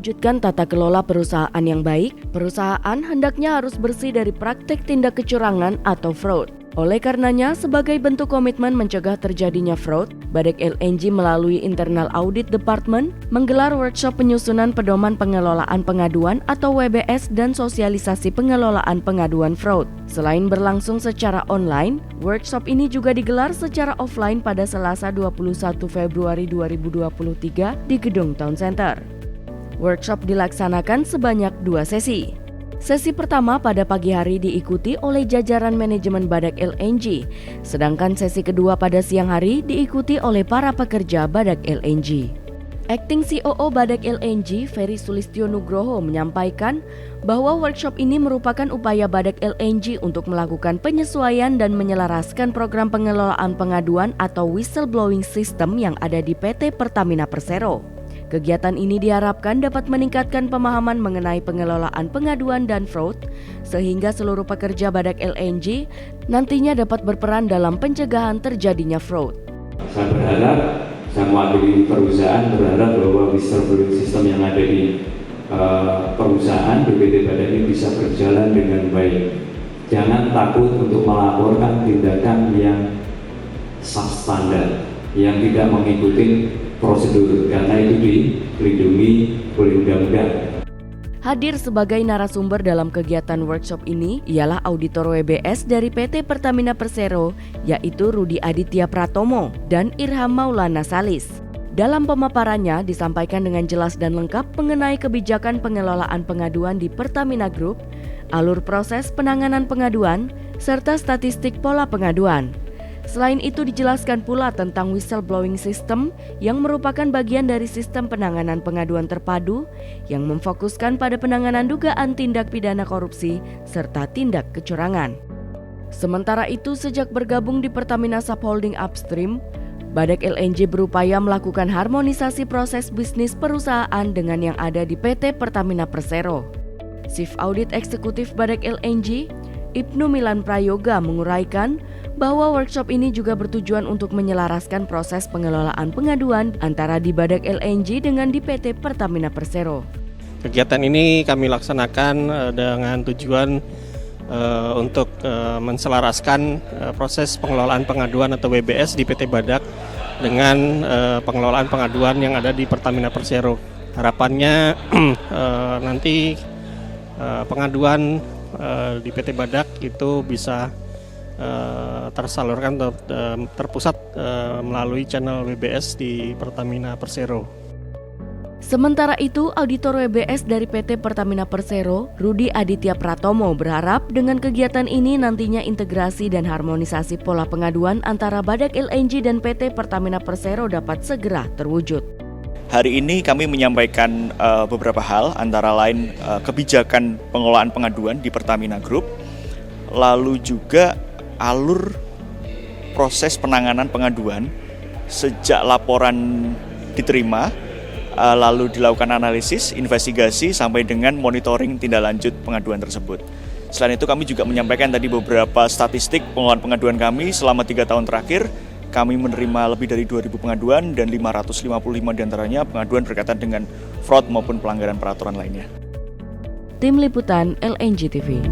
mewujudkan tata kelola perusahaan yang baik, perusahaan hendaknya harus bersih dari praktik tindak kecurangan atau fraud. Oleh karenanya, sebagai bentuk komitmen mencegah terjadinya fraud, Badek LNG melalui Internal Audit Department menggelar workshop penyusunan pedoman pengelolaan pengaduan atau WBS dan sosialisasi pengelolaan pengaduan fraud. Selain berlangsung secara online, workshop ini juga digelar secara offline pada Selasa 21 Februari 2023 di Gedung Town Center. Workshop dilaksanakan sebanyak 2 sesi. Sesi pertama pada pagi hari diikuti oleh jajaran manajemen Badak LNG, sedangkan sesi kedua pada siang hari diikuti oleh para pekerja Badak LNG. Acting COO Badak LNG, Ferry Sulistyo Nugroho menyampaikan bahwa workshop ini merupakan upaya Badak LNG untuk melakukan penyesuaian dan menyelaraskan program pengelolaan pengaduan atau whistleblowing system yang ada di PT Pertamina Persero. Kegiatan ini diharapkan dapat meningkatkan pemahaman mengenai pengelolaan pengaduan dan fraud, sehingga seluruh pekerja Badak LNG nantinya dapat berperan dalam pencegahan terjadinya fraud. Saya berharap, saya mewakili perusahaan berharap bahwa whistleblowing system yang ada di perusahaan BPT Badak ini bisa berjalan dengan baik. Jangan takut untuk melaporkan tindakan yang substandar, yang tidak mengikuti prosedur, karena itu dilindungi oleh undang-undang. Hadir sebagai narasumber dalam kegiatan workshop ini ialah auditor WBS dari PT Pertamina Persero, yaitu Rudi Aditya Pratomo dan Irham Maulana Salis. Dalam pemaparannya disampaikan dengan jelas dan lengkap mengenai kebijakan pengelolaan pengaduan di Pertamina Group, alur proses penanganan pengaduan, serta statistik pola pengaduan. Selain itu dijelaskan pula tentang whistleblowing system yang merupakan bagian dari sistem penanganan pengaduan terpadu yang memfokuskan pada penanganan dugaan tindak pidana korupsi serta tindak kecurangan. Sementara itu, sejak bergabung di Pertamina Subholding Upstream, Badak LNG berupaya melakukan harmonisasi proses bisnis perusahaan dengan yang ada di PT Pertamina Persero. Chief Audit Eksekutif Badak LNG, Ibnu Milan Prayoga menguraikan bahwa workshop ini juga bertujuan untuk menyelaraskan proses pengelolaan pengaduan antara di Badak LNG dengan di PT Pertamina Persero. Kegiatan ini kami laksanakan dengan tujuan untuk menselaraskan proses pengelolaan pengaduan atau WBS di PT Badak dengan pengelolaan pengaduan yang ada di Pertamina Persero. Harapannya nanti pengaduan di PT Badak itu bisa tersalurkan atau terpusat melalui channel WBS di Pertamina Persero. Sementara itu, auditor WBS dari PT Pertamina Persero, Rudi Aditya Pratomo berharap dengan kegiatan ini nantinya integrasi dan harmonisasi pola pengaduan antara Badak LNG dan PT Pertamina Persero dapat segera terwujud. Hari ini kami menyampaikan beberapa hal, antara lain kebijakan pengelolaan pengaduan di Pertamina Group, lalu juga alur proses penanganan pengaduan sejak laporan diterima, lalu dilakukan analisis, investigasi, sampai dengan monitoring tindak lanjut pengaduan tersebut. Selain itu kami juga menyampaikan tadi beberapa statistik pengelolaan pengaduan kami selama 3 tahun terakhir. Kami menerima lebih dari 2.000 pengaduan dan 555 diantaranya pengaduan berkaitan dengan fraud maupun pelanggaran peraturan lainnya. Tim Liputan LNG TV.